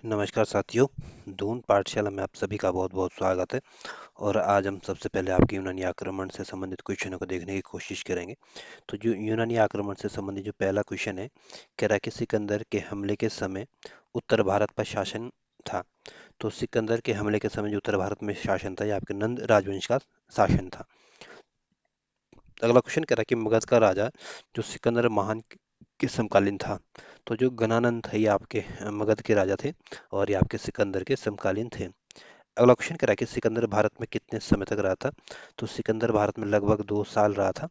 नमस्कार साथियों, दून पाठशाला में आप सभी का बहुत-बहुत स्वागत है। और आज हम सबसे पहले आपके यूनानी आक्रमण से संबंधित क्वेश्चनों को देखने की कोशिश करेंगे। तो जो यूनानी आक्रमण से संबंधित जो पहला क्वेश्चन है, कह रहा है कि सिकंदर के हमले के समय उत्तर भारत पर शासन था। तो सिकंदर के हमले के समय जो उत्तर भारत में शासन था, ये आपके नंद राजवंश का शासन था। अगला क्वेश्चन कह रहा है कि मगध का राजा जो सिकंदर महान के समकालीन था। तो जो गणानंद थे ये आपके मगध के राजा थे और ये आपके सिकंदर के समकालीन थे। अगला क्वेश्चन कह रहा है कि सिकंदर भारत में कितने समय तक रहा था। तो सिकंदर भारत में लगभग 2 साल रहा था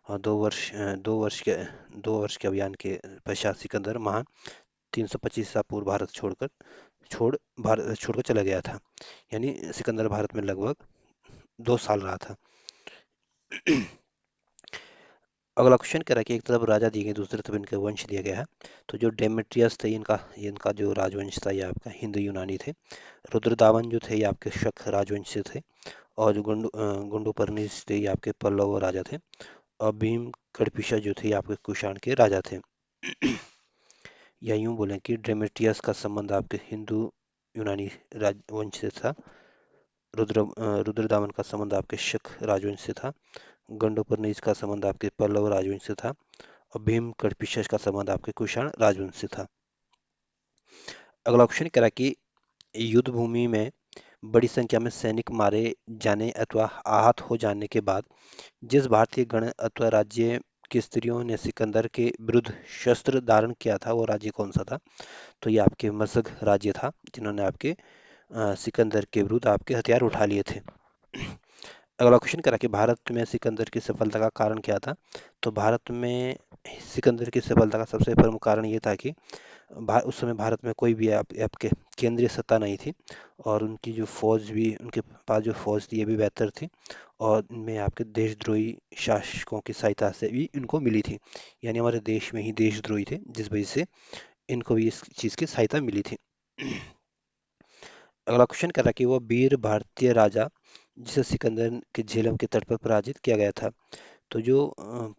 और 2 वर्ष के अभियान के पश्चात सिकंदर महान 325 ईसा पूर्व भारत छोड़कर चला गया था। यानी सिकंदर भारत में लगभग 2 साल रहा था। अगला क्वेश्चन कह रहा है कि एक तरफ राजा दिए गए, दूसरी तरफ इनके वंश दिया गया है। तो जो डेमेट्रियस थे इनका जो राजवंश था ये आपका हिंदू यूनानी थे। रुद्रदामन जो थे ये आपके शक राजवंश से थे। और जो गुंडुपर्निस थे ये आपके पल्लव राजा थे। और भीम कड़पिशा जो थे ये आपके कुषाण के राजा थे। या यूं बोलें कि डेमेट्रियस का संबंध आपके हिंदू यूनानी राजवंश से था। रुद्रदामन का संबंध आपके शक राजवंश से था। गंडोपरनीज का संबंध आपके पल्लव राजवंश से था। और भीम कड़पिशस का संबंध आपके कुषाण राजवंश से था। अगला क्वेश्चन कह रहा है कि युद्ध भूमि में बड़ी संख्या में सैनिक मारे जाने अथवा आहत हो जाने के बाद जिस भारतीय गण अथवा राज्य की स्त्रियों ने सिकंदर के विरुद्ध शस्त्र धारण किया था वो राज्य कौन सा था। तो ये आपके मगध राज्य था जिन्होंने आपके सिकंदर के विरुद्ध आपके हथियार उठा लिए थे। अगला क्वेश्चन करा कि भारत में सिकंदर की सफलता का कारण क्या था। तो भारत में सिकंदर की सफलता का सबसे प्रमुख कारण ये था कि उस समय भारत में कोई भी आपके केंद्रीय सत्ता नहीं थी और उनकी जो फौज भी उनके पास जो फौज थी ये भी बेहतर थी। और इनमें आपके देशद्रोही शासकों की सहायता से भी इनको मिली थी। यानी हमारे देश में ही देशद्रोही थे जिस वजह से इनको भी इस चीज़ की सहायता मिली थी। अगला क्वेश्चन कर रहा है कि वो वीर भारतीय राजा जिसे सिकंदर के झेलम के तट पर पराजित किया गया था। तो जो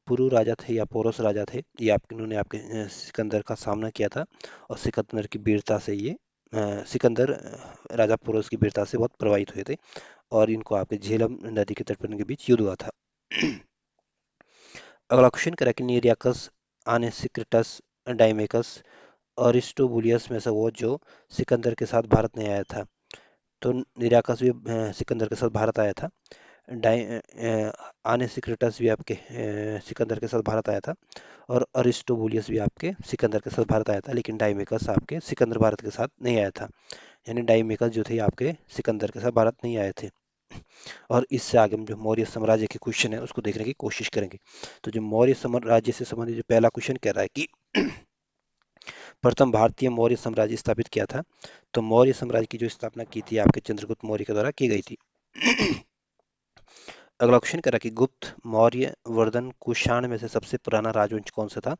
पुरु राजा थे या पोरस राजा थे ये इन्होंने आपके सिकंदर का सामना किया था। और सिकंदर की वीरता से ये सिकंदर राजा पोरस की वीरता से बहुत प्रभावित हुए थे। और इनको आपके झेलम नदी के तट पर इनके बीच युद्ध हुआ था। अगला क्वेश्चन करा कि निरियाकस, आनेसिक्रिटस, डाइमेकस, अरिस्टोबुलियस में से वो जो सिकंदर के साथ भारत नहीं आया था। तो निरियाकस भी सिकंदर के साथ भारत आया था। आनेसिक्रिटस भी आपके सिकंदर के साथ भारत आया था। और अरिस्टोबुलियस भी आपके सिकंदर के साथ भारत आया था। लेकिन डाइमेकस आपके सिकंदर भारत के साथ नहीं आया था। यानी डाइमेकस जो थे आपके सिकंदर के साथ भारत नहीं आए थे। और इससे आगे हम जो मौर्य साम्राज्य के क्वेश्चन है उसको देखने की कोशिश करेंगे। तो जो मौर्य साम्राज्य से संबंधित जो पहला क्वेश्चन कह रहा है कि प्रथम भारतीय मौर्य साम्राज्य स्थापित किया था। तो मौर्य साम्राज्य की जो स्थापना की थी आपके चंद्रगुप्त मौर्य के द्वारा की गई थी। अगला क्वेश्चन करा कि गुप्त, मौर्य, वर्धन, कुषाण में से सबसे पुराना राजवंश कौन सा था।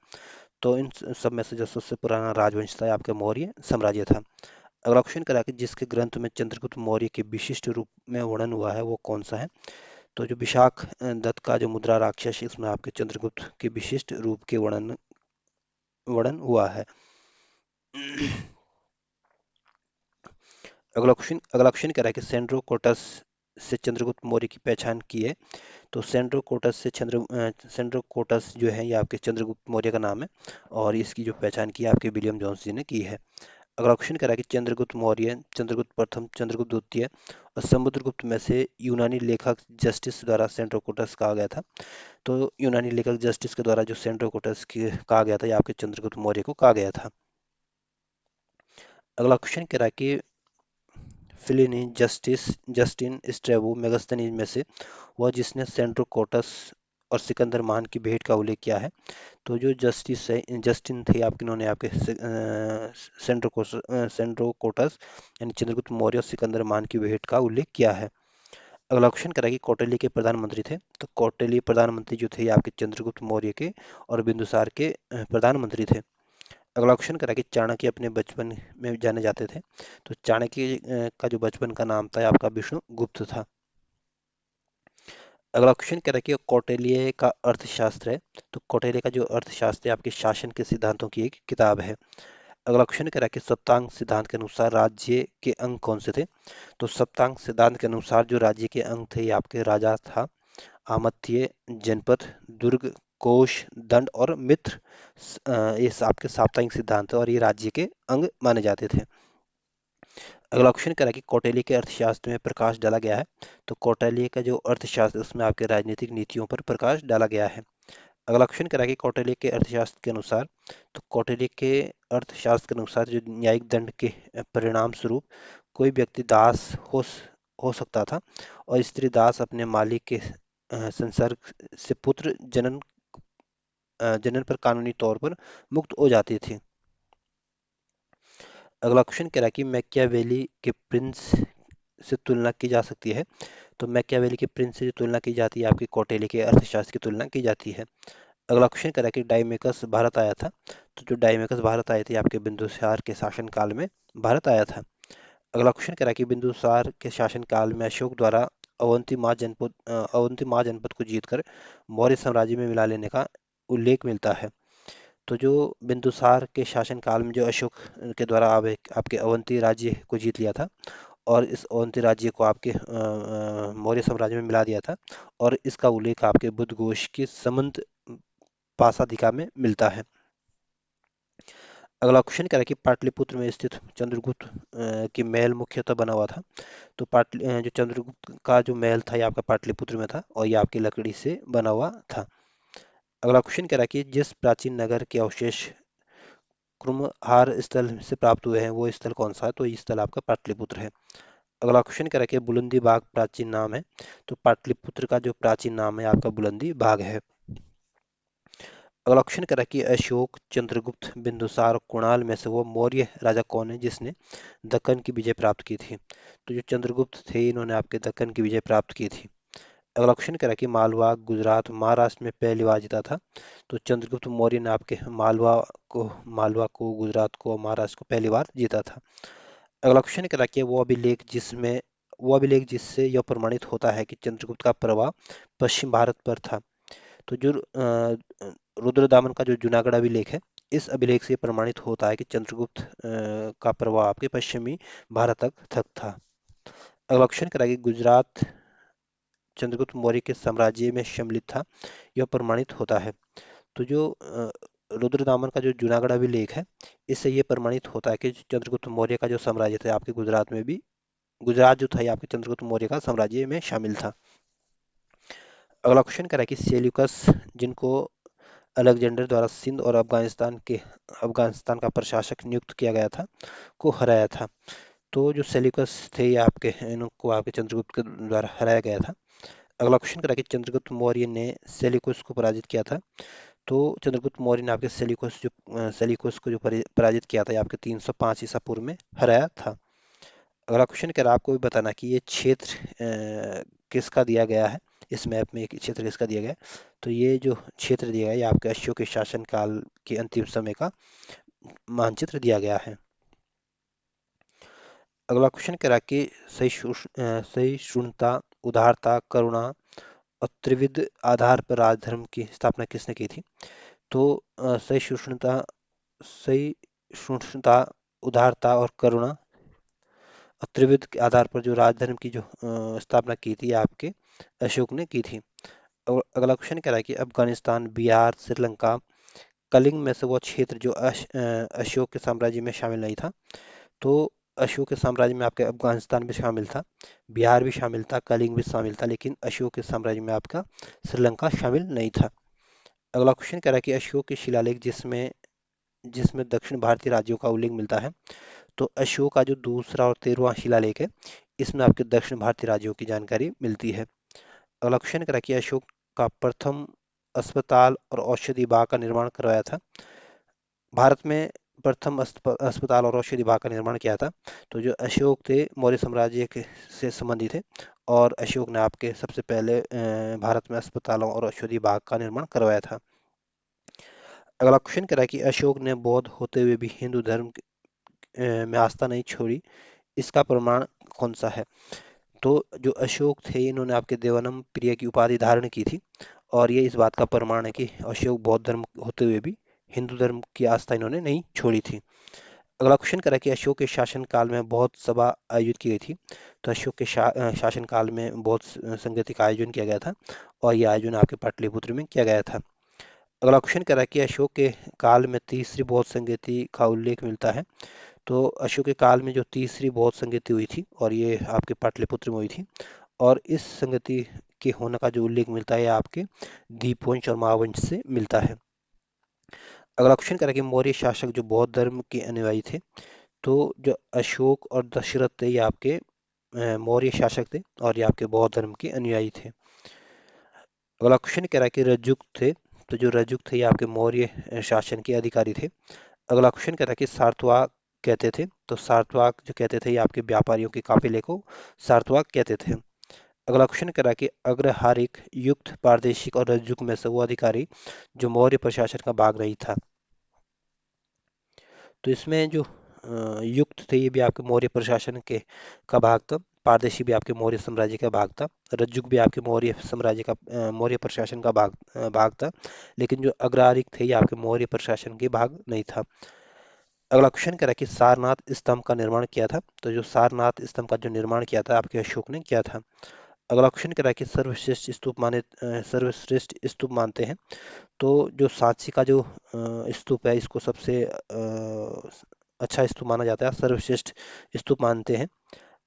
तो इन सब में से जो सबसे पुराना राजवंश था आपका मौर्य साम्राज्य था। अगला क्वेश्चन करा कि जिसके ग्रंथ में चंद्रगुप्त मौर्य के विशिष्ट रूप में वर्णन हुआ है वो कौन सा है। तो जो विशाख दत्त का जो मुद्रा राक्षस है इसमें आपके चंद्रगुप्त के विशिष्ट रूप के वर्णन वर्णन हुआ है। अगला क्वेश्चन कह रहा है कि सेंड्रोकोटस से चंद्रगुप्त मौर्य की पहचान की है। तो सेंड्रोकोटस जो है ये आपके चंद्रगुप्त मौर्य का नाम है। और इसकी जो पहचान की है आपके विलियम जॉन्स जी ने की है। अगला क्वेश्चन कह रहा है कि चंद्रगुप्त मौर्य, चंद्रगुप्त प्रथम, चंद्रगुप्त द्वितीय और समुद्रगुप्त में से यूनानी लेखक जस्टिस द्वारा सेंड्रोकोटस कहा गया था। तो यूनानी लेखक जस्टिस के द्वारा जो सेंड्रोकोटस कहा गया था ये आपके चंद्रगुप्त मौर्य को कहा गया था। अगला क्वेश्चन कह रहा है कि फिलिनी, जस्टिन, स्ट्रैबो, मेगास्थनीज में से वह जिसने सेंड्रोकोटस और सिकंदर महान की भेंट का उल्लेख किया है। तो जो जस्टिन थे आपके इन्होंने आपके सेंड्रोकोटस यानी चंद्रगुप्त मौर्य और सिकंदर महान की भेंट का उल्लेख किया है। अगला क्वेश्चन करा कि कौटिल्य के प्रधानमंत्री थे। तो कौटिल्य प्रधानमंत्री जो थे ये आपके चंद्रगुप्त मौर्य के और बिंदुसार के प्रधानमंत्री थे। अगला क्वेश्चन करा कि चाणक्य अपने बचपन में जाने जाते थे। तो चाणक्य का जो बचपन का नाम था आपका विष्णुगुप्त था। अगला क्वेश्चन कह रहा है कि कौटिल्य का अर्थशास्त्र है। तो कौटिल्य का जो अर्थशास्त्र है आपके शासन के सिद्धांतों की एक किताब है। अगला क्वेश्चन कह रहा है कि सप्तांग सिद्धांत के अनुसार राज्य के अंग कौन से थे। तो सप्तांग सिद्धांत के अनुसार जो राज्य के अंग थे ये आपके राजा था, आमत्य, जनपद, दुर्ग, कोश, दंड और मित्र। ये आपके साप्ताहिक सिद्धांत है और ये राज्य के अंग माने जाते थे। अगला क्वेश्चन कह रहा है कि कौटिल्य के अर्थशास्त्र में प्रकाश डाला गया है। तो कौटिल्य का जो अर्थशास्त्र उसमें आपके राजनीतिक नीतियों पर प्रकाश डाला गया है। अगला क्वेश्चन कह रहा है कि कौटिल्य के अर्थशास्त्र के अनुसार, तो कौटिल्य के अर्थशास्त्र के अनुसार जो न्यायिक दंड के परिणाम स्वरूप कोई व्यक्ति दास हो सकता था और स्त्री दास अपने मालिक के संसर्ग से पुत्र जनन पर कानूनी तौर पर मुक्त हो जाती थी। अगला क्वेश्चन कह रहा है कि मैकियावेली के प्रिंस से तुलना की जा सकती है। तो मैकियावेली के प्रिंस से जो तुलना की जाती है आपकी कौटिल्य के अर्थशास्त्र की तुलना की जाती है। अगला क्वेश्चन कह रहा है कि डाइमेकस भारत आया था। तो जो डाइमेकस भारत आए थे आपके बिंदुसार के शासन काल में भारत आया था। अगला क्वेश्चन कह रहा है कि बिंदुसार के शासन काल में अशोक द्वारा अवंती माह जनपद को जीतकर मौर्य साम्राज्य में मिला लेने का उल्लेख मिलता है। तो जो बिंदुसार के शासन काल में जो अशोक के द्वारा आपके अवंती राज्य को जीत लिया था और इस अवंती राज्य को आपके मौर्य साम्राज्य में मिला दिया था और इसका उल्लेख आपके बुद्धघोष के संबंध पासादिका में मिलता है। अगला क्वेश्चन कह रहा है कि पाटलिपुत्र में स्थित चंद्रगुप्त की महल मुख्यतः बना हुआ था। तो जो चंद्रगुप्त का जो महल था ये आपका पाटलिपुत्र में था और ये आपकी लकड़ी से बना हुआ था। अगला क्वेश्चन कह रहा है कि जिस प्राचीन नगर के अवशेष कुम्हार स्थल से प्राप्त हुए हैं वो स्थल कौन सा है। तो ये स्थल आपका पाटलिपुत्र है। अगला क्वेश्चन कह रहा है कि बुलंदी बाग प्राचीन नाम है। तो पाटलिपुत्र का जो प्राचीन नाम है आपका बुलंदी बाग है। अगला क्वेश्चन कह रहा है कि अशोक, चंद्रगुप्त, बिंदुसार और कुणाल में से वो मौर्य राजा कौन है जिसने दक्कन की विजय प्राप्त की थी। तो जो चंद्रगुप्त थे इन्होंने आपके दक्कन की विजय प्राप्त की थी। अगला क्वेश्चन कह रहा है कि मालवा, गुजरात, महाराष्ट्र में पहली बार जीता था। तो चंद्रगुप्त मौर्य ने आपके मालवा को, गुजरात को और महाराष्ट्र को पहली बार जीता था। अगला क्वेश्चन कह रहा है कि वो अभिलेख जिससे यह प्रमाणित होता है कि चंद्रगुप्त का प्रभाव पश्चिम भारत पर था। तो जो रुद्रदामन का जो जूनागढ़ अभिलेख है इस अभिलेख से प्रमाणित होता है कि चंद्रगुप्त का प्रभाव आपके पश्चिमी भारत तक था। अगला क्वेश्चन कह रहा है कि गुजरात चंद्रगुप्त मौर्य के साम्राज्य में सम्मिलित था, यह प्रमाणित होता है। तो जो रुद्रदामन का जो जूनागढ़ अभिलेख है इससे ये प्रमाणित होता है कि चंद्रगुप्त मौर्य का जो साम्राज्य था आपके गुजरात जो था ये आपके चंद्रगुप्त मौर्य का साम्राज्य में शामिल था। अगला क्वेश्चन कह रहा है कि सेल्यूकस जिनको अलेक्जेंडर द्वारा सिंध और अफगानिस्तान का प्रशासक नियुक्त किया गया था को हराया था। तो जो सेल्यूकस थे ये इनको आपके चंद्रगुप्त के द्वारा हराया गया था। अगला क्वेश्चन करा कि चंद्रगुप्त मौर्य ने सेल्यूकस को पराजित किया था। तो चंद्रगुप्त मौर्य ने आपके सेल्यूकस को जो पराजित किया था ये आपके 305 ईसा पूर्व में हराया था। अगला क्वेश्चन कह रहा है आपको भी बताना कि ये क्षेत्र किसका दिया गया है, इस मैप में एक क्षेत्र किसका दिया गया है। तो ये जो क्षेत्र दिया गया है ये आपके अशोक के शासन काल के अंतिम समय का मानचित्र दिया गया है। अगला क्वेश्चन कह रहा है कि सहिष्णुता, उदारता, करुणा और त्रिविध आधार पर राजधर्म की स्थापना किसने की थी। तो सहिष्णुता, उदारता और करुणा और त्रिविध के आधार पर जो राजधर्म की जो स्थापना की थी आपके अशोक ने की थी। और अगला क्वेश्चन कह रहा है कि अफगानिस्तान, बिहार, श्रीलंका, कलिंग में से वो क्षेत्र जो अशोक के साम्राज्य में शामिल नहीं था। तो अशोक के साम्राज्य में आपके अफगानिस्तान भी शामिल था, बिहार भी शामिल था, कलिंग भी शामिल था, लेकिन अशोक के साम्राज्य में आपका श्रीलंका शामिल नहीं था। अगला क्वेश्चन कह रहा है कि अशोक के शिलालेख जिसमें जिसमें दक्षिण भारतीय राज्यों का उल्लेख मिलता है। तो अशोक का जो दूसरा और 13वां शिलालेख है इसमें आपके दक्षिण भारतीय राज्यों की जानकारी मिलती है। अगला क्वेश्चन कह रहा है कि अशोक का प्रथम अस्पताल और औषधि विभाग का निर्माण करवाया था। भारत में प्रथम अस्पताल और औषधि विभाग का निर्माण किया था। तो जो अशोक थे मौर्य साम्राज्य के से संबंधित थे और अशोक ने आपके सबसे पहले भारत में अस्पतालों और औषधि विभाग का निर्माण करवाया था। अगला क्वेश्चन कह रहा है कि अशोक ने बौद्ध होते हुए भी हिंदू धर्म में आस्था नहीं छोड़ी, इसका प्रमाण कौन सा है। तो जो अशोक थे इन्होंने आपके देवानंद प्रिय की उपाधि धारण की थी और ये इस बात का प्रमाण है कि अशोक बौद्ध धर्म होते हुए भी हिंदू धर्म की आस्था इन्होंने नहीं छोड़ी थी। अगला क्वेश्चन करा कि अशोक के शासन काल में बहुत सभा आयोजित की गई थी। तो अशोक के शासन काल में बहुत संगति का आयोजन किया गया था और यह आयोजन आपके पाटलिपुत्र में किया गया था। अगला क्वेश्चन करा कि अशोक के काल में तीसरी बौद्ध संगति का उल्लेख मिलता है। तो अशोक के काल में जो तीसरी बौद्ध संगति हुई थी और ये आपके पाटलिपुत्र में हुई थी, और इस संगति के होने का जो उल्लेख मिलता है आपके दीपवंश और महावंश से मिलता है। अगला क्वेश्चन करें कि मौर्य शासक जो बौद्ध धर्म के अनुयायी थे। तो जो अशोक और दशरथ थे ये आपके मौर्य शासक थे और ये आपके बौद्ध धर्म के अनुयायी थे। अगला क्वेश्चन कह रहा है कि रज्जुक थे। तो जो रज्जुक थे ये आपके मौर्य शासन के अधिकारी थे। अगला क्वेश्चन कह रहा है कि सारत्वाक कहते थे। तो सारत्वाक जो कहते थे ये आपके व्यापारियों के काफिले को सारत्वाक कहते थे। अगला क्वेश्चन कह रहा है कि अग्रहारिक, युक्त, पारदेशिक और रज्जुक में से वो अधिकारी जो मौर्य प्रशासन का भाग नहीं था। तो इसमें जो युक्त थे ये भी आपके मौर्य प्रशासन के का भाग था। पारदर्शी भी आपके मौर्य साम्राज्य का भाग था। रज्जुक भी आपके मौर्य साम्राज्य का मौर्य प्रशासन का भाग था। लेकिन जो अग्रहारिक थे ये आपके मौर्य प्रशासन के भाग नहीं था। अगला क्वेश्चन कह रहा है कि सारनाथ स्तंभ का निर्माण किया था। तो जो सारनाथ स्तंभ का जो निर्माण किया था आपके अशोक ने किया था। अगला क्वेश्चन कह रहा है कि सर्वश्रेष्ठ स्तूप मानते हैं। तो जो सांची का जो स्तूप है इसको सबसे अच्छा स्तूप माना जाता है, सर्वश्रेष्ठ स्तूप मानते हैं।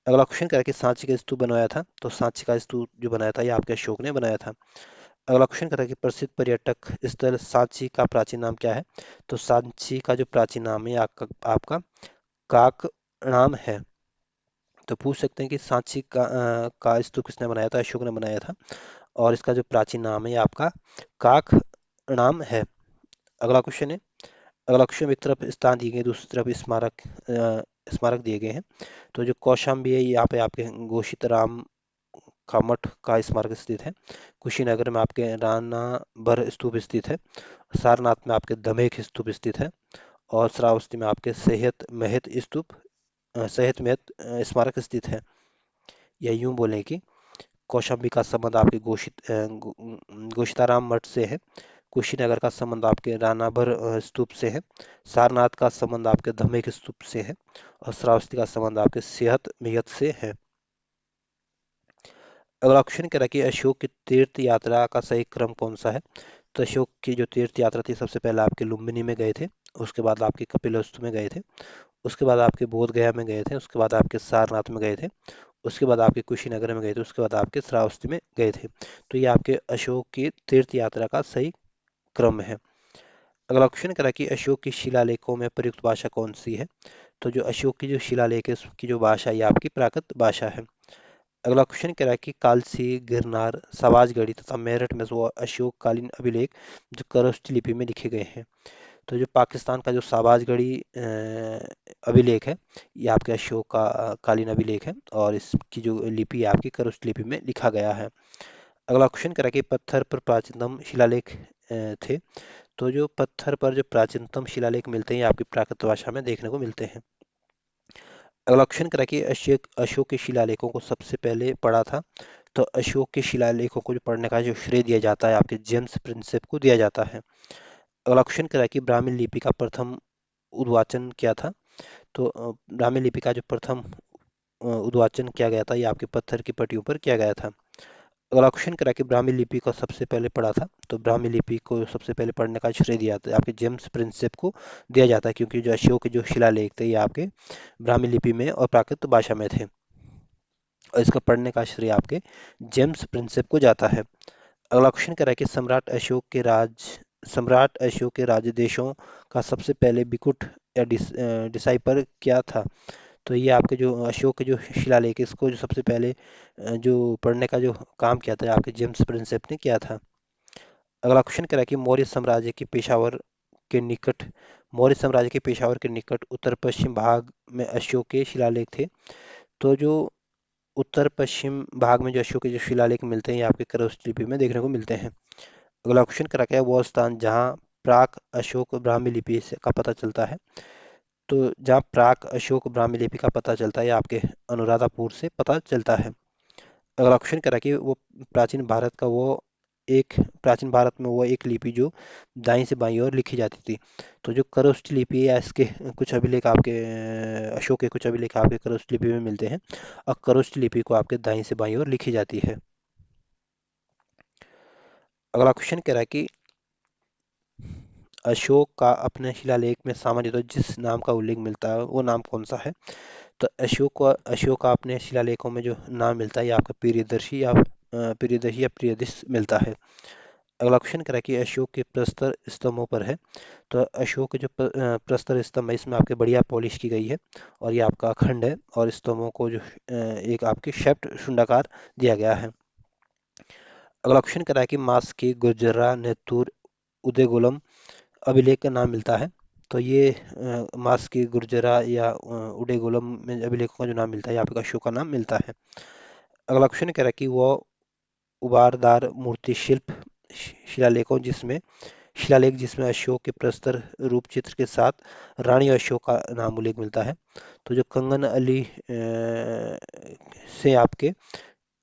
अगला क्वेश्चन क्या है कि सांची का स्तूप बनवाया था। तो सांची का स्तूप जो बनाया था ये आपके अशोक ने बनाया था। अगला क्वेश्चन कहता है कि प्रसिद्ध पर्यटक स्थल सांची का प्राचीन नाम क्या है। तो सांची का जो प्राचीन नाम है आपका काक नाम है। तो पूछ सकते हैं कि सांची का स्तूप किसने बनाया था। अशोक ने बनाया था और इसका जो प्राचीन नाम है ये आपका काक नाम है। अगला क्वेश्चन है, अगला क्वेश्चन एक तरफ स्थान दिए गए दूसरी तरफ स्मारक दिए गए हैं। तो जो कौशाम्बी है यहाँ पे आपके घोषित राम का मठ का स्मारक स्थित है। कुशीनगर में आपके राणा बर स्तूप स्थित है। सारनाथ में आपके दमेक स्तूप स्थित है। और श्रावस्ती में आपके सेहत महत स्मारक स्थित है। या यूं बोलें कि कौशाम्बी का संबंध आपके घोषिताराम मठ से है। कुशीनगर का संबंध आपके रानाभर स्तूप से है। सारनाथ का संबंध आपके धमेक स्तूप से है। और श्रावस्ती का संबंध आपके सेहत मियत से है। अगला क्वेश्चन कह रहा है कि अशोक की तीर्थ यात्रा का सही क्रम कौन सा है। तो अशोक की जो तीर्थ यात्रा थी सबसे पहले आपके लुम्बिनी में गए थे। उसके बाद आपके कपिलवस्तु में गए थे। उसके बाद आपके बोध गया में गए थे। उसके बाद आपके सारनाथ में गए थे। उसके बाद आपके कुशीनगर में गए थे। उसके बाद आपके श्रावस्ती में गए थे। तो ये आपके अशोक की तीर्थ यात्रा का सही क्रम है। अगला क्वेश्चन करा कि अशोक की शिलालेखों में प्रयुक्त भाषा कौन सी है। तो जो अशोक की जो शिलालेख है उसकी जो भाषा है ये आपकी प्राकृत भाषा है। अगला क्वेश्चन कह रहा है कि कालसी, गिरनार, सवाजगढ़ी तथा मेरठ में जो अशोक कालीन अभिलेख जो खरोष्ठी लिपि में लिखे गए हैं। तो जो पाकिस्तान का जो सवाजगढ़ी अभिलेख है ये आपके अशोक का कालीन अभिलेख है और इसकी जो लिपि है आपकी खरोष्ठी लिपि में लिखा गया है। अगला क्वेश्चन कह रहा है कि पत्थर पर प्राचीनतम शिलालेख थे। तो जो पत्थर पर जो प्राचीनतम शिलालेख मिलते हैं ये आपकी प्राकृत भाषा में देखने को मिलते हैं। अगला क्वेश्चन करा कि अशोक अशोक के शिलालेखों को सबसे पहले पढ़ा था। तो अशोक के शिलालेखों को जो पढ़ने का जो श्रेय दिया जाता है आपके जेम्स प्रिंसेप को दिया जाता है। अगला क्वेश्चन करा कि ब्राह्मी लिपि का प्रथम उद्वाचन क्या था। तो ब्राह्मी लिपि का जो प्रथम उद्वाचन किया गया था ये आपके पत्थर की पट्टियों पर किया गया था। अगला क्वेश्चन करा कि ब्राह्मी लिपि को सबसे पहले पढ़ा था। तो ब्राह्मी लिपि को सबसे पहले पढ़ने का श्रेय दिया जाता है आपके जेम्स प्रिंसेप को दिया जाता है, क्योंकि जो अशोक के जो शिलालेख थे ये आपके ब्राह्मी लिपि में और प्राकृत भाषा में थे और इसका पढ़ने का श्रेय आपके जेम्स प्रिंसेप को जाता है। अगला क्वेश्चन कह रहा है कि सम्राट अशोक के राजदेशों का सबसे पहले बिकुट या डिसाइपर क्या था। तो ये आपके जो अशोक के जो शिलालेख है इसको जो सबसे पहले जो पढ़ने का जो काम किया था आपके जेम्स प्रिंसेप ने किया था। अगला क्वेश्चन कह रहा है कि मौर्य साम्राज्य के पेशावर के निकट उत्तर पश्चिम भाग में अशोक के शिलालेख थे। तो जो उत्तर पश्चिम भाग में जो अशोक के जो शिलालेख मिलते हैं ये आपके खरोष्ठ लिपि में देखने को मिलते हैं। अगला क्वेश्चन करा क्या है वो स्थान जहाँ प्राक अशोक ब्राह्मी लिपि से का पता चलता है। तो जहाँ प्राक अशोक ब्राह्मी लिपि का पता चलता है आपके अनुराधापुर से पता चलता है। अगला क्वेश्चन करा कि वो प्राचीन भारत का वो एक प्राचीन भारत में वो एक लिपि जो दाईं से बाईं ओर लिखी जाती थी। तो जो खरोष्ट लिपि है या इसके कुछ अभिलेख आपके अशोक के कुछ अभिलेख आपके खरोष्ट लिपि में मिलते हैं और खरोष्ट लिपि को आपके दाईं से बाईं ओर लिखी जाती है। अगला क्वेश्चन कह रहा है कि अशोक का अपने शिलालेख में सामान्यतः जिस नाम का उल्लेख मिलता है वो नाम कौन सा है? तो अशोक का अपने शिलालेखों में जो नाम मिलता है ये आपका प्रियदर्शी या प्रियदिश मिलता है। अगला क्वेश्चन कह रहा है कि अशोक के प्रस्तर स्तंभों पर है। तो अशोक के जो प्रस्तर स्तंभ है इसमें आपके बढ़िया पॉलिश की गई है और ये आपका अखंड है और स्तंभों को जो एक आपके शेप्ड शुंडाकार दिया गया है। अगला क्वेश्चन कह रहा है कि मास की गुर्जरा नेतुर उदयगुलम अभिलेख का नाम मिलता है। तो ये मास की गुर्जरा या उदयगुलम में अभिलेखों का जो नाम मिलता है यहाँ पे अशोक का नाम मिलता है। अगला क्वेश्चन कह रहा है कि वह उभारदार मूर्ति शिल्प शिलालेख जिसमें अशोक के प्रस्तर रूप चित्र के साथ रानी अशोक का नाम उल्लेख मिलता है। तो जो कंगन अली से आपके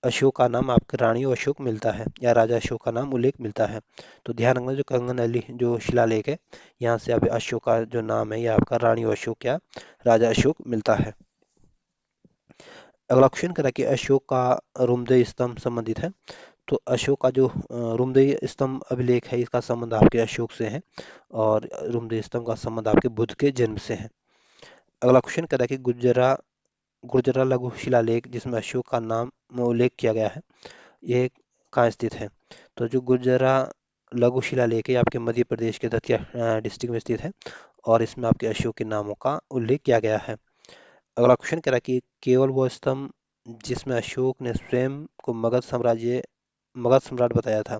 अशोक का नाम आपके रानी अशोक मिलता है या राजा अशोक का नाम उल्लेख मिलता है। तो ध्यान रखना जो कंगन अली जो शिलालेख है यहाँ से आप अशोक का जो नाम है या आपका रानी अशोक या राजा अशोक मिलता है। अगला क्वेश्चन करा कि अशोक का रुमदेय स्तंभ संबंधित है। तो अशोक का जो रुमदेय स्तंभ अभिलेख है इसका संबंध आपके अशोक से है और रुमदेय स्तंभ का संबंध आपके बुद्ध के जन्म से है। अगला क्वेश्चन करा कि गुर्जरा लघु शिलालेख जिसमें अशोक का नाम में उल्लेख किया गया है ये कहाँ स्थित है? तो जो गुर्जरा लघु शिलालेख है ये आपके मध्य प्रदेश के दतिया डिस्ट्रिक्ट में स्थित है और इसमें आपके अशोक के नामों का उल्लेख किया गया है। अगला क्वेश्चन कह रहा है कि केवल वो स्तंभ जिसमें अशोक ने स्वयं को मगध सम्राट बताया था।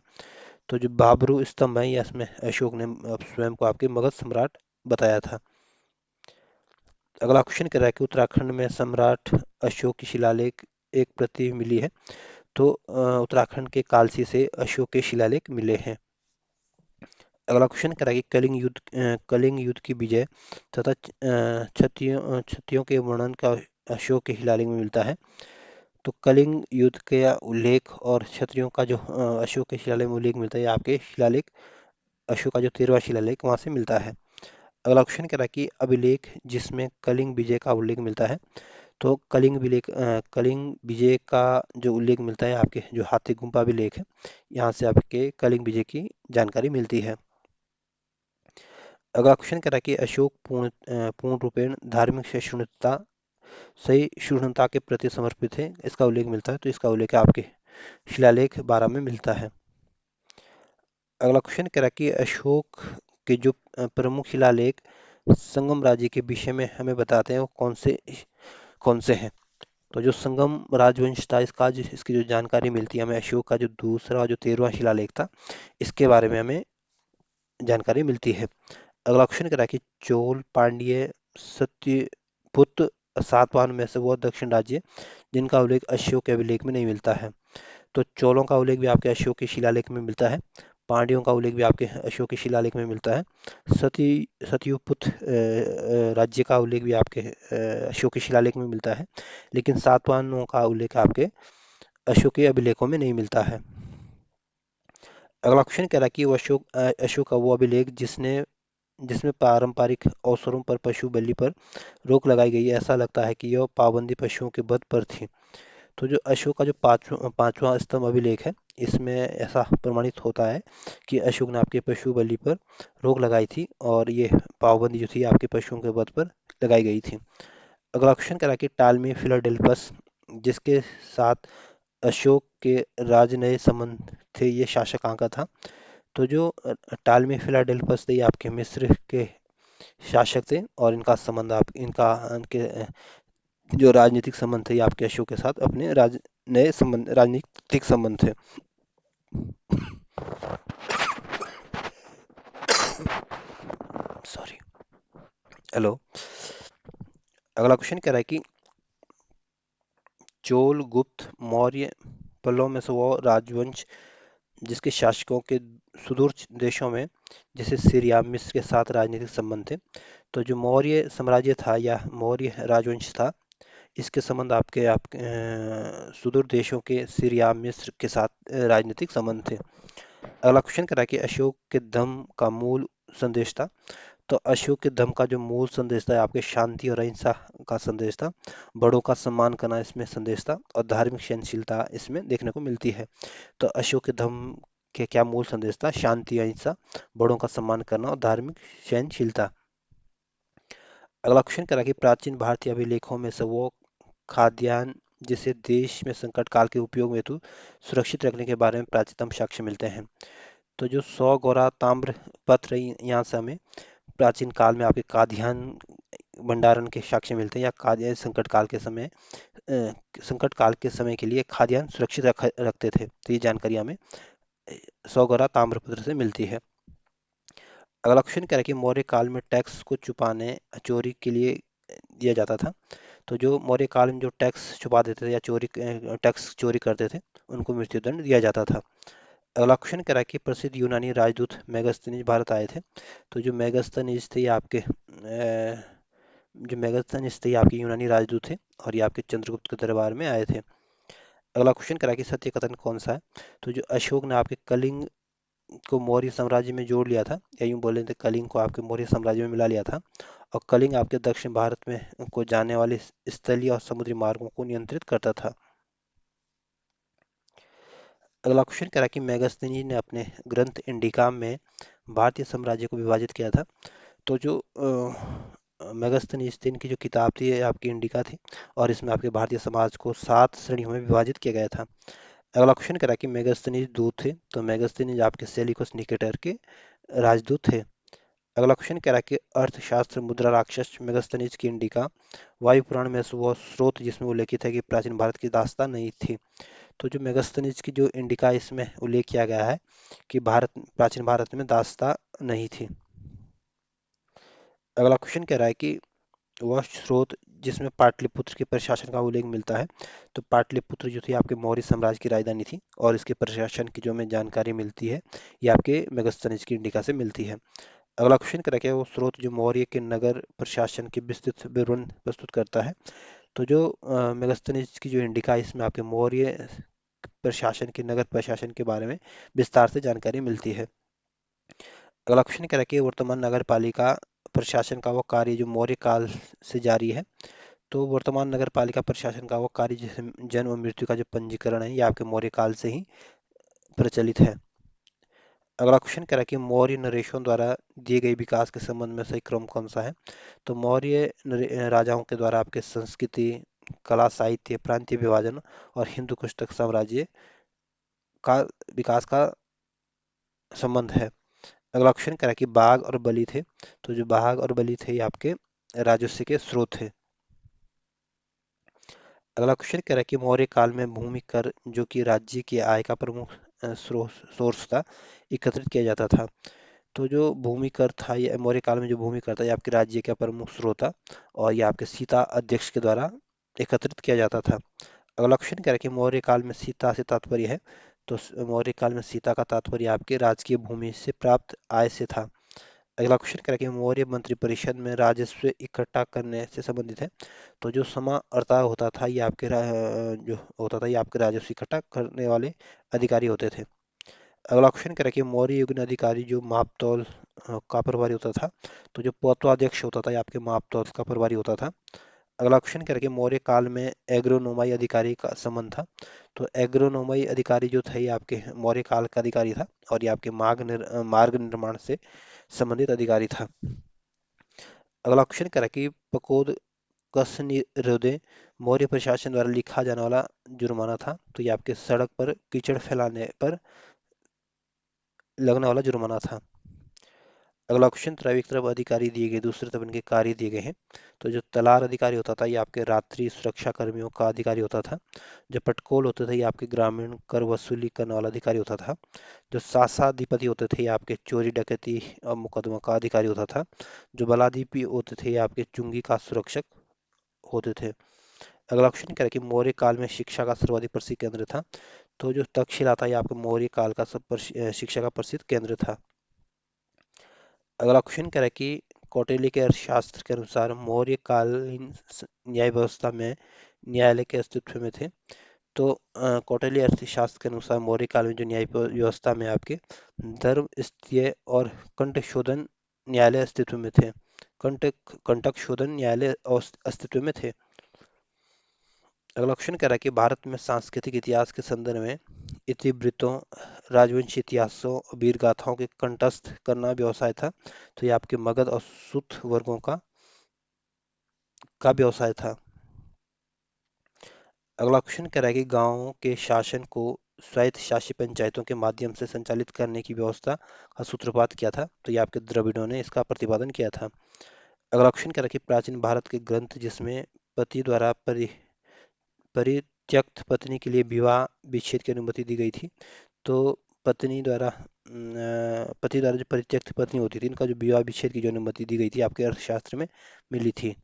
तो जो बाबरू स्तंभ है या इसमें अशोक ने स्वयं को आपके मगध सम्राट बताया था। अगला क्वेश्चन कह रहा है कि उत्तराखंड में सम्राट अशोक की शिलालेख एक प्रति मिली है। तो उत्तराखंड के कालसी से अशोक के शिलालेख मिले हैं। अगला क्वेश्चन कह रहा है कि कलिंग युद्ध की विजय तथा क्षत्रियों के वर्णन का अशोक के शिलालेख में मिलता है। तो कलिंग युद्ध के उल्लेख और क्षत्रियों का जो अशोक के शिलालेख में उल्लेख मिलता है आपके शिलालेख अशोक का जो 13वां शिलालेख वहां से मिलता है। अगला क्वेश्चन कह रहा है कि अभिलेख जिसमें कलिंग विजय का उल्लेख मिलता है। तो कलिंग विजय का जो उल्लेख मिलता है आपके जो हाथी गुम्फा अभिलेख है यहाँ से आपके कलिंग विजय की जानकारी मिलती है। अगला क्वेश्चन कह रहा है कि अशोक पूर्ण रूपेण धार्मिक सहिष्णुता के प्रति समर्पित है इसका उल्लेख मिलता है। तो इसका उल्लेख आपके शिलालेख 12 में मिलता है। अगला क्वेश्चन कह रहा है कि अशोक के जो प्रमुख शिलालेख संगम राज्य के विषय में हमें बताते हैं वो कौन से हैं? तो जो संगम राजवंश था इसकी जो जानकारी मिलती है हमें अशोक का जो दूसरा और जो 13वां शिलालेख था इसके बारे में हमें जानकारी मिलती है। अगला क्वेश्चन कह रहा है कि चोल पांड्य सत्यपुत सातवाहन में से वो दक्षिण राज्य जिनका उल्लेख अशोक के अभिलेख में नहीं मिलता है। तो चोलों का उल्लेख भी आपके अशोक के शिलालेख में मिलता है। पांड्यों का उल्लेख भी आपके अशोक के शिलालेख में मिलता है। सत्यपुत राज्य का उल्लेख भी आपके अशोक के शिलालेख में मिलता है। लेकिन सातवाहनों का उल्लेख आपके अशोक के अभिलेखों में नहीं मिलता है। अगला क्वेश्चन कह रहा है कि वो अशोक का वो अभिलेख जिसमें पारंपरिक अवसरों पर पशु बलि पर रोक लगाई गई है ऐसा लगता है कि यह पाबंदी पशुओं के वध पर थी। तो जो अशोक का जो पांचवा स्तंभ अभिलेख है इसमें ऐसा प्रमाणित होता है कि अशोक ने आपके पशु बलि पर रोक लगाई थी और ये पाबंदी जो थी आपके पशुओं के वध पर लगाई गई थी। अगला क्वेश्चन करा कि टालमी फिलाडेल्फस जिसके साथ अशोक के राजनय संबंध थे ये शासक कहाँ का था? तो जो टालमी फिलाडेल्फस थे ये आपके मिस्र के शासक थे और इनका संबंध आप इनका इनके जो राजनीतिक संबंध थे ये आपके अशोक के साथ अपने नए संबंध राजनीतिक संबंध थे। सॉरी। हेलो। अगला क्वेश्चन कह रहा है कि चोल गुप्त मौर्य पल्लव में से वो राजवंश जिसके शासकों के सुदूर देशों में जैसे सीरिया मिस्र के साथ राजनीतिक संबंध थे। तो जो मौर्य साम्राज्य था या मौर्य राजवंश था इसके संबंध आपके सुदूर देशों के सीरिया मिस्र के साथ राजनीतिक संबंध थे। अगला क्वेश्चन करा कि अशोक के धम्म का मूल संदेश था। तो अशोक के धम्म का जो मूल संदेश था आपके शांति और अहिंसा का संदेश था। बड़ों का सम्मान करना इसमें संदेश था और धार्मिक सहनशीलता इसमें देखने को मिलती है। तो अशोक के धम्म के क्या मूल संदेश था? शांति, अहिंसा, बड़ों का सम्मान करना और धार्मिक सहनशीलता। अगला क्वेश्चन करा कि प्राचीन भारतीय अभिलेखों में से वो खाद्यान्न जिसे देश में संकट काल के उपयोग हेतु सुरक्षित रखने के बारे में प्राचीनतम साक्ष्य मिलते हैं। तो जो 100 गोरा ताम्र पत्र यहाँ से हमें प्राचीन काल में आपके खाद्यान्न भंडारण के साक्ष्य मिलते हैं, या खाद्यान्न संकट काल के समय के लिए खाद्यान्न सुरक्षित रखते थे। तो ये जानकारी हमें 100 गोरा ताम्रपत्र से मिलती है। अगला क्वेश्चन कह रहा है कि मौर्य काल में टैक्स को छुपाने चोरी के लिए दिया जाता था। तो जो मौर्य काल में जो टैक्स छुपा देते थे या टैक्स चोरी करते थे उनको मृत्युदंड दिया जाता था। अगला क्वेश्चन कह रहा है कि प्रसिद्ध यूनानी राजदूत मेगास्थनीज भारत आए थे। तो जो मेगास्थनीज थे ये आपके यूनानी राजदूत थे और ये आपके चंद्रगुप्त के दरबार में आए थे। अगला क्वेश्चन करा कि सत्य कथन कौन सा है? तो जो अशोक ने आपके कलिंग को मौर्य साम्राज्य में जोड़ लिया था, या यूं बोले तो कलिंग को आपके मौर्य साम्राज्य में मिला लिया था, और कलिंग आपके दक्षिण भारत में को जाने वाले स्थलीय और समुद्री मार्गों को नियंत्रित करता था। अगला क्वेश्चन करा कि मेगास्थनीज ने अपने ग्रंथ इंडिका में भारतीय साम्राज्य को विभाजित किया था। तो जो मेगास्थनीज थे इनकी जो किताब थी ये आपकी इंडिका थी और इसमें आपके भारतीय समाज को 7 श्रेणियों में विभाजित किया गया था। अगला क्वेश्चन करा कि मेगास्थनीज दूत थे। तो मेगास्थनीज आपके सेलिकस निकेटर के राजदूत थे। अगला क्वेश्चन कह रहा है कि अर्थशास्त्र मुद्रा राक्षस मेगास्थनीज की इंडिका वायु पुराण में से वो स्रोत जिसमें उल्लेखित है कि प्राचीन भारत की दास्तान नहीं थी। तो जो मेगास्थनीज की जो इंडिका इसमें उल्लेख किया गया है कि प्राचीन भारत में दास्ता नहीं थी। अगला क्वेश्चन कह रहा है कि वह स्रोत जिसमें पाटलिपुत्र के प्रशासन का उल्लेख मिलता है। तो पाटलिपुत्र जो थी आपके मौर्य साम्राज्य की राजधानी थी और इसके प्रशासन की जो हमें जानकारी मिलती है ये आपके मेगास्थनीज की इंडिका से मिलती है। अगला क्वेश्चन करा क्या वो स्रोत जो मौर्य के नगर प्रशासन की विस्तृत विवरण प्रस्तुत करता है। तो जो मेगास्थनीज की जो इंडिका है इसमें आपके मौर्य प्रशासन के नगर प्रशासन के बारे में विस्तार से जानकारी मिलती है। अगला क्वेश्चन कह रहा है कि वर्तमान नगर पालिका प्रशासन का वो कार्य जो मौर्य काल से जारी है। तो वर्तमान नगर पालिका प्रशासन का वो कार्य जैसे जन्म और मृत्यु का जो पंजीकरण है ये आपके मौर्य काल से ही प्रचलित है। अगला क्वेश्चन कह रहा है कि मौर्य नरेशों द्वारा दिए गए विकास के संबंध में सही क्रम कौन सा है? तो राजाओं के द्वारा आपके संस्कृति, कला, साहित्य, प्रांतीय विभाजन और हिंदू कुश तक साम्राज्य का विकास का संबंध है। अगला क्वेश्चन कह रहा है कि बाघ और बलि थे। तो जो बाघ और बलि थे ये आपके राजस्व के स्रोत थे। अगला क्वेश्चन कह रहा है कि मौर्य काल में भूमि कर जो कि राज्य की आय का प्रमुख सोर्स था एकत्रित किया जाता था। तो जो भूमि कर था ये मौर्य काल में जो भूमि कर था ये आपके राज्य का प्रमुख स्रोत था और ये आपके सीता अध्यक्ष के द्वारा एकत्रित किया जाता था। अगला क्वेश्चन कह रहा है कि मौर्य काल में सीता से तात्पर्य है। तो मौर्य काल में सीता का तात्पर्य आपके राजकीय भूमि से प्राप्त आय से था। अगला क्वेश्चन कह रहा है कि मौर्य मंत्रिपरिषद में राजस्व इकट्ठा करने से संबंधित है। तो जो समाहर्ता होता था ये जो होता था ये आपके राजस्व इकट्ठा करने वाले अधिकारी होते थे। अगला क्वेश्चन कह रहा है कि मौर्य युग में अधिकारी जो मापतौल का प्रभारी होता था। तो जो पोतवाध्यक्ष होता था ये आपके मापतौल का प्रभारी होता था। अगला क्वेश्चन कह रहा है कि मौर्य काल में एग्रोनोमाई अधिकारी का संबंध था। तो एग्रोनोमाई अधिकारी जो था ये आपके मौर्य काल का अधिकारी था और ये आपके मार्ग निर्माण से संबंधित अधिकारी था। अगला क्वेश्चन कह रहा है कि पकोदकस निरोधे मौर्य प्रशासन द्वारा लिखा जाने वाला जुर्माना था। तो ये आपके सड़क पर कीचड़ फैलाने पर लगने वाला जुर्माना था। अगला क्वेश्चन तरफ एक तरफ अधिकारी दिए गए दूसरी तरफ इनके कार्य दिए गए हैं। तो जो तलार अधिकारी होता था ये आपके रात्रि सुरक्षा कर्मियों का अधिकारी होता था। जो पटकोल होते थे ये आपके ग्रामीण कर वसूली करने वाला अधिकारी होता था। जो शासाधिपति होते थे ये आपके चोरी डकैती और मुकदमा का अधिकारी होता था। जो बलादीपी होते थे ये आपके चुंगी का सुरक्षक होते थे। अगला क्वेश्चन क्या है कि मौर्य काल में शिक्षा का सर्वाधिक प्रसिद्ध केंद्र था। तो जो तक्षशिला था ये आपके मौर्य काल का शिक्षा का प्रसिद्ध केंद्र था। अगला क्वेश्चन कह रहा है कि कौटिल्य के अर्थशास्त्र के अनुसार मौर्य कालीन न्याय व्यवस्था में न्यायालय के अस्तित्व में थे। तो कौटिल्य अर्थशास्त्र के अनुसार मौर्य काल में जो न्याय व्यवस्था में आपके धर्म, स्तरीय और कंटक शोधन न्यायालय अस्तित्व में थे। कंटक शोधन न्यायालय अस्तित्व में थे। अगला क्वेश्चन कह रहा है कि भारत में सांस्कृतिक इतिहास के संदर्भ में इतिवृत्तों, राजवंशी इतिहासों, वीर गाथाओं के कंठस्थ करना व्यवसाय था। तो ये आपके मगध और सूत वर्गों का व्यवसाय था। अगला क्वेश्चन कह रहा है कि गांवों के शासन को स्वायत्त शासी पंचायतों के माध्यम से संचालित करने की व्यवस्था का सूत्रपात किया था। तो ये आपके द्रविड़ों ने इसका प्रतिपादन किया था। अगला क्वेश्चन कह रहा है कि प्राचीन भारत के ग्रंथ जिसमें पति द्वारा परित्यक्त पत्नी के लिए विवाह विच्छेद की अनुमति दी गई थी। तो पति द्वारा जो परित्यक्त पत्नी होती थी, इनका जो विवाह विच्छेद की जो अनुमति दी गई थी आपके अर्थशास्त्र में मिली थी।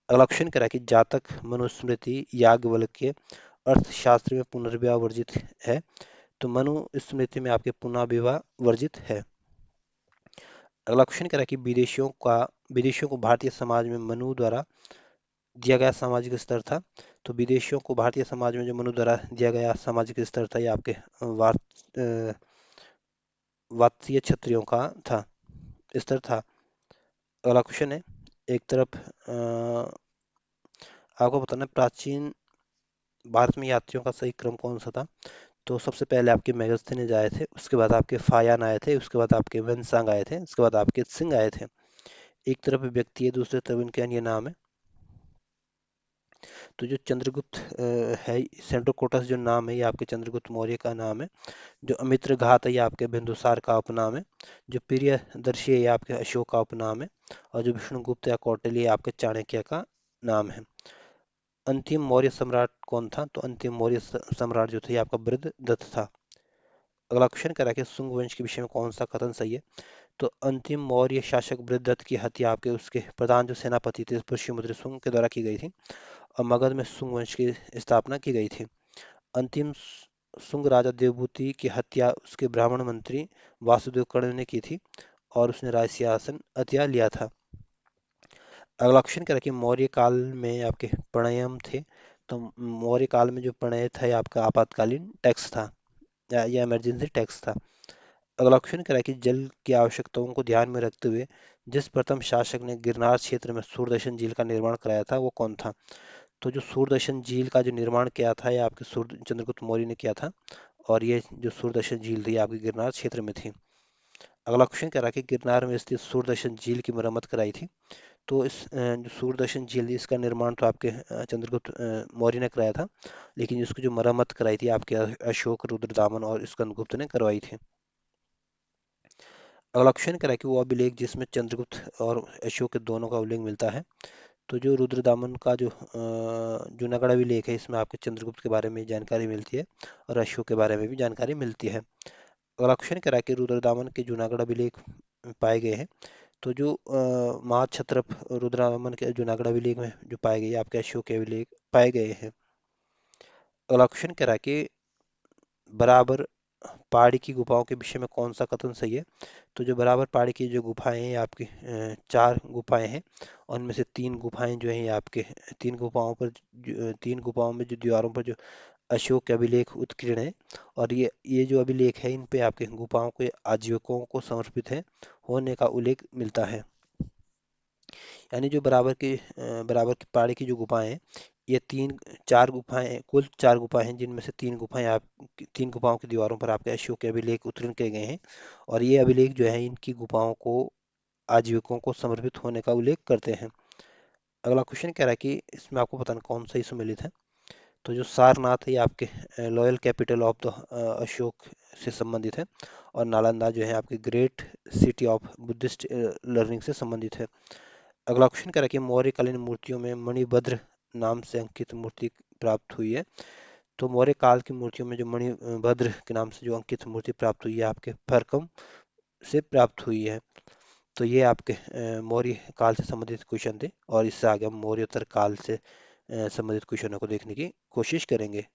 अगला क्वेश्चन करा कि जातक, मनुस्मृति, याज्ञवल्क्य अर्थशास्त्र में पुनर्विवाह वर्जित है। तो मनुस्मृति में आपके पुनः विवाह वर्जित है। अगला क्वेश्चन करा कि विदेशियों को भारतीय समाज में मनु द्वारा दिया गया सामाजिक स्तर था। तो विदेशियों को भारतीय समाज में जो मनु द्वारा दिया गया सामाजिक स्तर था, ये आपके वात्सीय क्षत्रियों का था, स्तर था। अगला क्वेश्चन है, एक तरफ आपको बताना प्राचीन भारत में यात्रियों का सही क्रम कौन सा था। तो सबसे पहले आपके मेगस्थनीज आए थे, उसके बाद आपके फायान आए थे, उसके बाद आपके वेनसांग आए थे, उसके बाद आपके सिंह आए थे। एक तरफ व्यक्ति है, दूसरे तरफ इनके अन्य नाम है। तो जो चंद्रगुप्त है, सेंट्रोकोटस जो नाम है, ये आपके चंद्रगुप्त मौर्य का नाम है। जो अमित्र घात है, ये आपके बिंदुसार का उपनाम है। जो प्रियदर्शी है, ये आपके अशोक का उपनाम है। और जो विष्णुगुप्त या कौटिल्य, ये आपके चाणक्य का नाम है। अंतिम मौर्य सम्राट कौन था। तो अंतिम मौर्य सम्राट जो था, ये आपका बृहदत्त था। अगला क्वेश्चन करा कि शुंग वंश के विषय में कौन सा कथन सही है। तो अंतिम मौर्य शासक बृहदत्त की हत्या आपके उसके प्रधान जो सेनापति थे पुष्यमित्र शुंग के द्वारा की गई थी, और मगध में शुंग वंश की स्थापना की गई थी। अंतिम शुंग राजा देवभूति की हत्या उसके ब्राह्मण मंत्री वासुदेव कर्ण ने की थी, और उसने राज सिंहासन हथिया लिया था। अगला क्वेश्चन करा कि मौर्य काल में आपके प्रणयम थे। तो मौर्य काल में जो प्रणय था, ये आपका आपातकालीन टैक्स था, या इमरजेंसी टैक्स था। अगला क्वेश्चन करा कि जल की आवश्यकताओं को ध्यान में रखते हुए जिस प्रथम शासक ने गिरनार क्षेत्र में सूरदर्शन झील का निर्माण कराया था, वो कौन था। तो जो सूरदर्शन झील का जो निर्माण किया था, ये आपके चंद्रगुप्त मौर्य ने किया था। और ये जो सूरदर्शन झील थी, आपके गिरनार क्षेत्र में थी। अगला क्वेश्चन करा कि गिरनार में स्थित सूरदर्शन झील की मरम्मत कराई थी। तो इस जो सूरदर्शन झील थी, इसका निर्माण तो आपके चंद्रगुप्त मौर्य ने कराया था, लेकिन इसकी जो मरम्मत कराई थी आपके अशोक, रुद्रदामन और स्कंदगुप्त ने करवाई थी। अगला क्वेश्चन करा कि वो अभिलेख जिसमें चंद्रगुप्त और अशोक के दोनों का उल्लेख मिलता है। तो जो रुद्रदामन का जो जूनागढ़ अभिलेख है, इसमें आपके चंद्रगुप्त के बारे में जानकारी मिलती है, और अशोक के बारे में भी जानकारी मिलती है। अगला क्वेश्चन करा कि रुद्रदामन के जूनागढ़ अभिलेख पाए गए हैं। तो जो महाक्षत्रप रुद्रदामन के जूनागढ़ अभिलेख में जो पाए गए, आपके अशोक के अभिलेख पाए गए हैं। अगला क्वेश्चन करा कि बराबर पहाड़ी की गुफाओं के विषय में कौन सा कथन सही है। तो जो बराबर पहाड़ी की जो गुफाएं हैं, आपकी 4 गुफाएं हैं, और उनमें से 3 गुफाएं जो हैं, ये आपके 3 गुफाओं पर 3 गुफाओं में जो दीवारों पर जो अशोक के अभिलेख उत्कीर्ण है, और ये जो अभिलेख है, इन पे आपके गुफाओं के आजीविकों को समर्पित है होने का उल्लेख मिलता है। यानी जो बराबर की पहाड़ी की जो गुफाएं हैं, ये 4 गुफाएं हैं, जिनमें से 3 गुफाओं की दीवारों पर आपके अशोक के अभिलेख उत्कीर्ण किए गए हैं। और ये अभिलेख जो है, इनकी गुफाओं को आजीविकों को समर्पित होने का उल्लेख करते हैं। अगला क्वेश्चन कह रहा है कि इसमें आपको बताना कौन सा ही सुमेलित है। तो जो सारनाथ है, ये आपके loyal capital of the Ashok से संबंधित है, और नालंदा जो है आपके great city of Buddhist learning से संबंधित है। अगला क्वेश्चन कह रहा है कि मौर्यकालीन मूर्तियों में मणिभद्र नाम से अंकित मूर्ति प्राप्त हुई है। तो मौर्य काल की मूर्तियों में जो मणिभद्र के नाम से जो अंकित मूर्ति प्राप्त हुई है, आपके फरकम से प्राप्त हुई है। तो ये आपके मौर्य काल से संबंधित क्वेश्चन थे, और इससे आगे हम मौर्योत्तर काल से संबंधित क्वेश्चनों को देखने की कोशिश करेंगे।